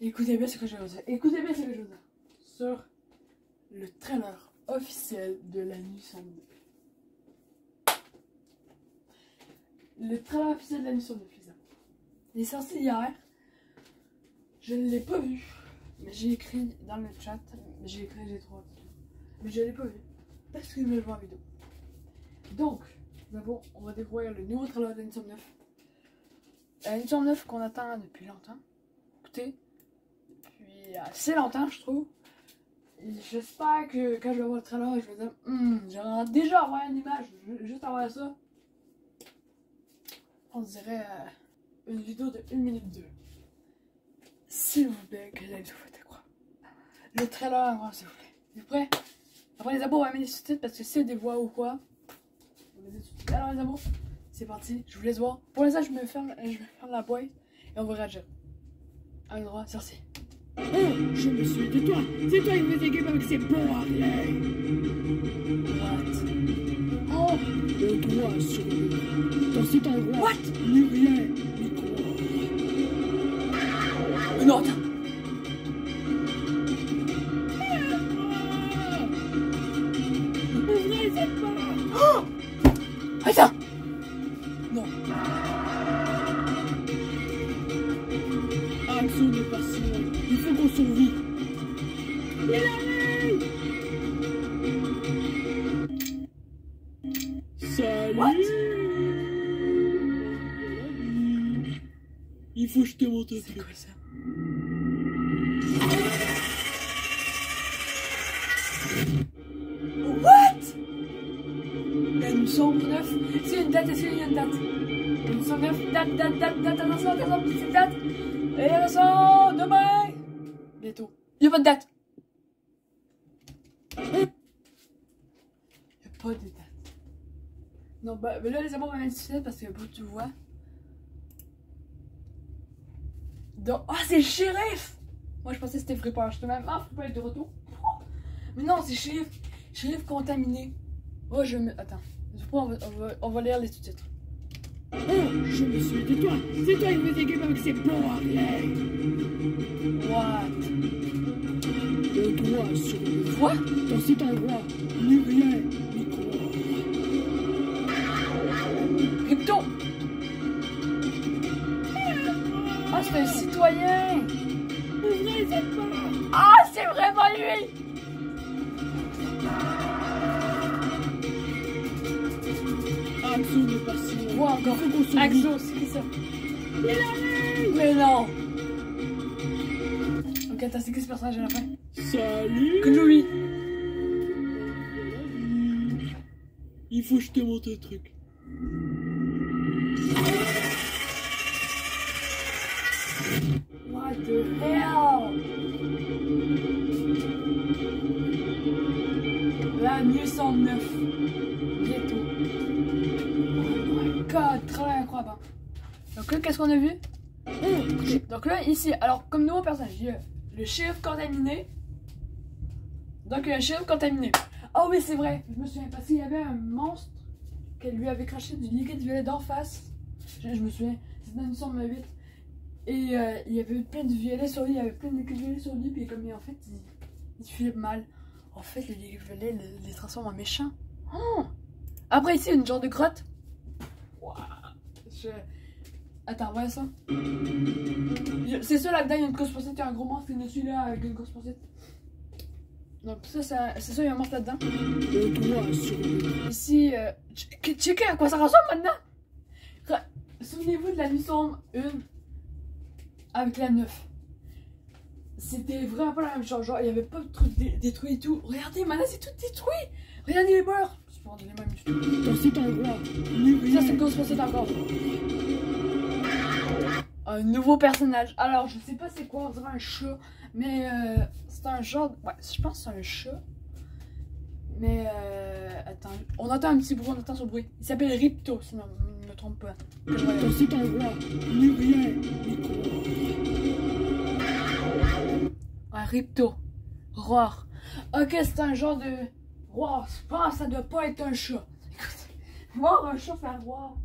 Écoutez bien ce que je veux dire. Écoutez bien ce que je veux dire. Sur le trailer officiel de La Nuit Sombre 2. Le trailer officiel de La Nuit Sombre 2, il est sorti hier. Je ne l'ai pas vu. Mais j'ai écrit dans le chat. J'ai écrit, j'ai trop hâte. Mais je ne l'ai pas vu. Parce que je me le vois en vidéo. Donc, d'abord, on va découvrir le nouveau trailer de La Nuit Sombre 9. La Nuit Sombre 9 qu'on attend depuis longtemps. Écoutez. Depuis assez longtemps, je trouve. J'espère que quand je vais voir le trailer, je vais dire j'aimerais déjà avoir une image, juste avoir ça. On dirait une vidéo de 1 minute 2. S'il vous plaît, que la vidéo fait quoi. Le trailer, moi, s'il vous plaît. Vous êtes prêts? Après les abos, on va mettre les sous-titres parce que c'est des voix ou quoi. On va mettre des sous-titres. Alors les abos, c'est parti, je vous laisse voir. Pour l'instant, je me ferme la boîte et on va réagir. À droit, sorcier. Oh, je me suis de toi. C'est toi qui me dégueule avec ces bons à rien. What? Oh, le droit sur le dans cet endroit. What? Ni rien, ni quoi. Non, attends. Ouvrez cette porte. Oh, attends. Non. Action n'est pas si loin. Il faut qu'on survive. Il arrive. Salut. What? Il faut que je te montre un C'est truc. quoi ça? What? La Nuit Sombre 9. C'est une date, est-ce qu'il y a une date? La Nuit Sombre 9, date, attention, petite date. Et attention, demain. Bientôt. Il n'y a pas de date. Il n'y a pas de date. Non, bah là, les amours, on va mettre suite parce que tu vois. Donc, ah, c'est le shérif! Moi, je pensais que c'était Fripper. J'étais même, ah, Fripper est de retour. Mais non, c'est shérif. Shérif contaminé. Oh, je me. Attends. On va lire les sous-titres. Oh, je me suis de toi. C'est toi qui me dégueule avec ces bons à rien. What? Le droit sur le Quoi? dans cet endroit. Ni rien, ni quoi. Crypto! Ah, c'est un citoyen! Ouvrez cette porte. Ah, c'est vraiment lui! Action n'est pas si loin. Quoi encore? Il faut qu'on survive. Axo, c'est qui ça? Il arrive. Mais non! Ok, attends, c'est qui ce personnage à la fin? Salut. Chloé! Il faut que je te montre un truc. What the hell? La Nuit Sombre 9. Bientôt. Oh my god, très incroyable. Donc là, qu'est-ce qu'on a vu? Donc là, ici, alors comme nouveau personnage, il y a le shérif contaminé. Donc un shérif contaminé. Oh oui, c'est vrai, je me souviens parce qu'il y avait un monstre qu'elle lui avait craché du liquide violet d'en face. Je me souviens, c'était dans une sombre 8. Et il y avait plein de violet sur lui, il y avait plein de liquide violet sur lui, puis comme en fait, il file mal. En fait, le liquide violet les transforme en méchants. Oh! Après ici, une genre de grotte. Wow. Attends, voilà ça. C'est ça là-dedans, il y a une grosse poursuite, il y a un gros monstre qui est dessus là avec une grosse poursuite. Donc ça, c'est ça, il y a un monstre là-dedans. Le droit sur le Ici, checkez à quoi ça ressemble maintenant. Souvenez-vous de La Nuit Sombre 1 avec la 9. C'était vraiment pas la même chose, genre il y avait pas de trucs détruits et tout. Regardez, maintenant c'est tout détruit. Regardez les murs. C'est pas les mêmes du tout. dans cet endroit. Ni Ça rien. c'est une grosse poursuite encore. Un nouveau personnage. Alors je sais pas c'est quoi, on dirait un chat. Mais c'est un genre. Ouais, je pense que c'est un chat. Mais attends, on entend un petit bruit, on entend ce bruit. Il s'appelle Ripto, sinon je me trompe pas. Dans cet endroit. Ni rien, ni quoi. Un Ripto. Roar. Ok, c'est un genre de. Roar. Je pense que ça doit pas être un chat. Écoute, voir un chat faire roar.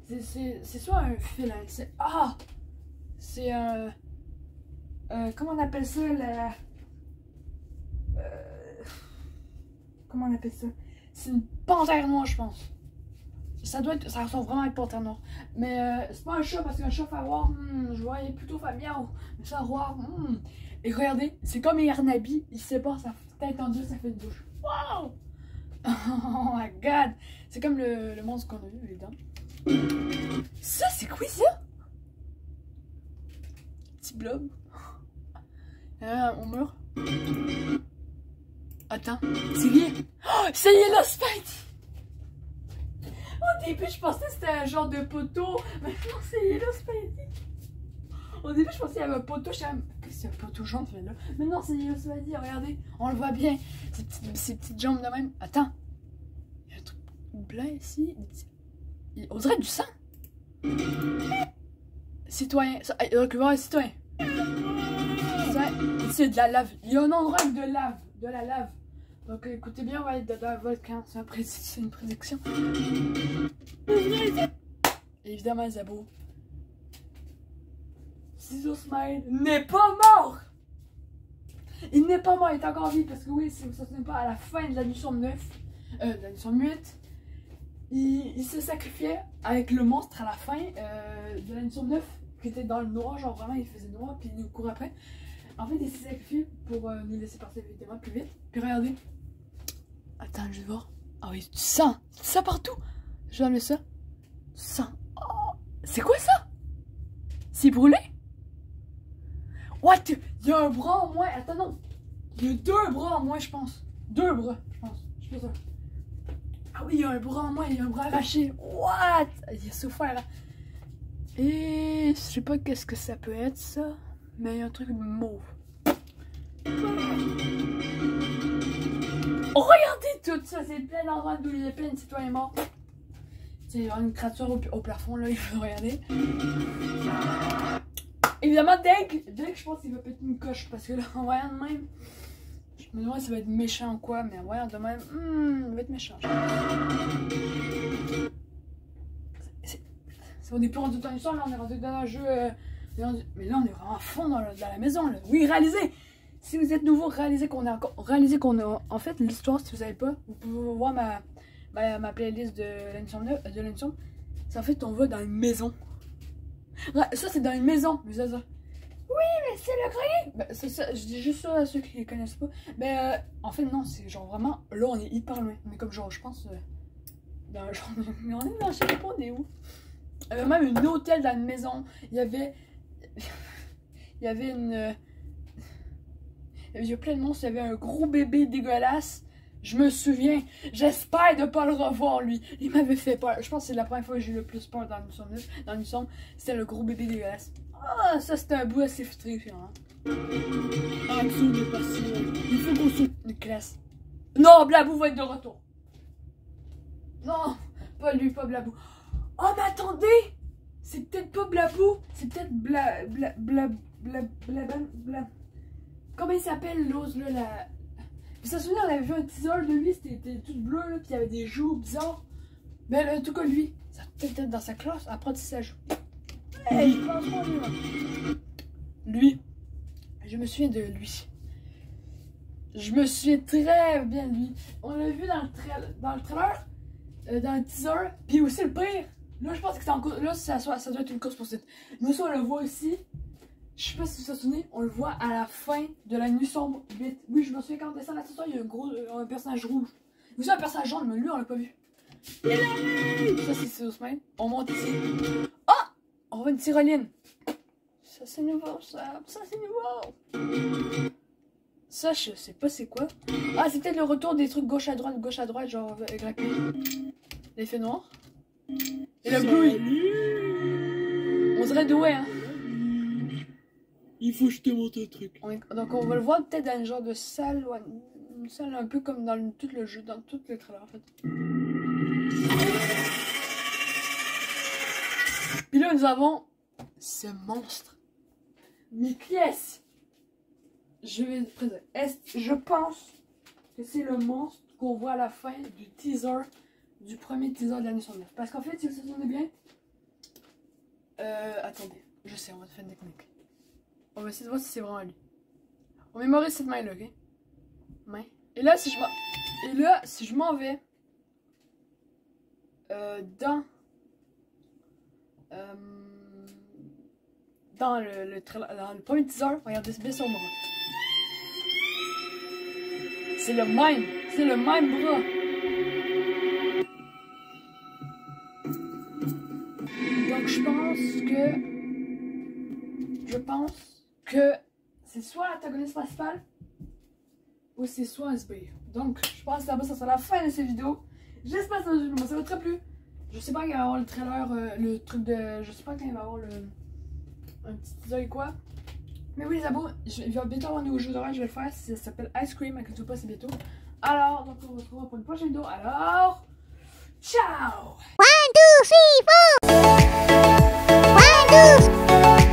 C'est soit un félin. C'est. Ah! C'est un. comment on appelle ça, la... comment on appelle ça? C'est une panthère noire, je pense. Ça ressemble vraiment à une panthère noire. Mais c'est pas un chat, parce qu'un chat fait avoir, je voyais plutôt familial. Mais ça avoir, Et regardez, c'est comme Ernabi, il sépare sa tête en deux, ça fait une bouche. Wow! Oh my god! C'est comme le monstre qu'on a vu, les dents. Ça, c'est quoi ça? Petit blob. On meurt. Attends, c'est lié. Oh, c'est Yellow Spidey! Au début, je pensais que c'était un genre de poteau. Mais non, c'est Yellow Spidey. Au début, je pensais qu'il y avait un poteau. Je sais que c'est un poteau jaune, là. Mais non, c'est Yellow Spidey. Regardez, on le voit bien. Ces petites jambes de même. Attends. Il y a un truc blanc ici. On dirait du sang. Citoyen. Citoyen. C'est de la lave. Il y a un endroit avec de lave. De la lave. Donc écoutez bien, on va être dans un volcan. C'est une prédiction. Et évidemment, Zabo. Ciseaux Smile n'est pas mort! Il n'est pas mort, il est encore vivant. Parce que oui, si vous ne vous souvenez pas, à la fin de la nuit 9, de la nuit 8, il se sacrifiait avec le monstre à la fin de la nuit 9, qui était dans le noir, genre vraiment il faisait noir, puis il nous courait après. En fait, il s'est sacrifié pour nous laisser partir évidemment plus vite. Puis regardez. Attends, je vais voir. Ah oui, du sang! Du sang partout! Je vais enlever ça. Du sang. Oh, c'est quoi ça? C'est brûlé? What? Il y a un bras en moins. Attends, non. Il y a 2 bras en moins, je pense. 2 bras, je pense. Je suis pas sûr. Ah oui, il y a un bras en moins. Il y a un bras arraché. What? Il y a souffert là. Et je sais pas qu'est-ce que ça peut être, ça. Mais il y a un truc mauve. Oh, regardez tout ça. C'est plein d'endroits d'où il y a plein de citoyens morts. Il y a une créature au plafond, là. Il faut regarder. Évidemment, dès que je pense qu'il va péter une coche, parce que là, en voyant de même, je me demande si ça va être méchant ou quoi, mais en voyant de même, il va être méchant. On n'est plus rendu dans l'histoire, là, on est rendu dans un jeu, mais là, on est vraiment à fond dans la maison, là. Oui, réalisez! Si vous êtes nouveau, réalisez qu'on a, en fait, l'histoire, si vous savez pas, vous pouvez voir ma playlist de l'émission, c'est en fait, on va dans une maison. Ça, c'est dans une maison. Mais ça. Oui, mais c'est le grenier. Ben, ça, je dis juste ça à ceux qui ne connaissent pas. Mais en fait, non, c'est genre vraiment. Là, on est hyper loin. Mais comme genre, je pense. Dans, genre, on est dans, je sais pas, on est où. Il y avait même un hôtel dans une maison. Il y avait. Il y avait une. Il y avait plein de monstres. Il y avait un gros bébé dégueulasse. Je me souviens, j'espère de ne pas le revoir lui. Il m'avait fait peur. Je pense que c'est la première fois que j'ai eu le plus peur dans l'émission 9. Dans l'émission, c'était le gros bébé dégueulasse. Ah, ça c'était un bout assez frustrant. Action n'est pas si loin. Il faut qu'on se... Une classe. Non, Blabou va être de retour. Non, pas lui, pas Blabou. Oh, mais attendez! C'est peut-être pas Blabou. C'est peut-être Comment il s'appelle l'ose là, la... Puis ça se souvient, on avait vu un teaser de lui, c'était tout bleu, là, puis il y avait des joues bizarres. Mais là, en tout cas, lui, ça peut être dans sa classe, apprentissage. Hey, je pense pas lui, je me souviens de lui. Je me souviens très bien de lui. On l'a vu dans le trailer, dans le teaser, puis aussi le pire. Là, je pense que c'est en course. Là, ça doit être une course poursuite. Nous aussi, on le voit aussi. Je sais pas si vous vous souvenez, on le voit à la fin de la nuit sombre 8. Oui, je me souviens quand on descend là-dessus, il y a un personnage rouge. Vous savez, un personnage jaune, mais lui, on l'a pas vu. Ça, c'est Ousmane. On monte ici. Ah! On voit une tyroline. Ça, c'est nouveau, ça. Ça, c'est nouveau. Ça, je sais pas c'est quoi. Ah, c'est peut-être le retour des trucs gauche à droite, genre avec l'effet noir. Et le bruit. On dirait doué, hein. Il faut que je te montre un truc. Donc on va le voir peut-être dans un genre de salle, ou une salle un peu comme dans tout le jeu, dans tout le trailer en fait. Puis là nous avons ce monstre. Mais qui est-ce? Je pense que c'est le monstre qu'on voit à la fin du premier teaser de l'année 9. Parce qu'en fait, si vous vous souvenez bien, attendez, je sais, on va te faire une technique. On va essayer de voir si c'est vraiment lui. On mémorise cette main-là, ok? Main. Et là, si je m'en vais dans le premier teaser, regardez bien son bras. C'est le même bras. Donc je pense que c'est soit l'antagoniste principal ou c'est soit un sbire. Donc je pense que là-bas ça sera la fin de cette vidéo. J'espère que ça vous a très plu. Je sais pas quand il va y avoir le trailer, le truc de... Je sais pas quand il va y avoir un petit teaser et quoi. Mais oui les abos, il va bientôt avoir un nouveau jeu d'horreur, je vais le faire. Ça s'appelle Ice Cream, inquiétez-vous pas, c'est bientôt. Alors, donc on se retrouve pour une prochaine vidéo. Alors, ciao! 1, 2, 3, 4! 1, 2...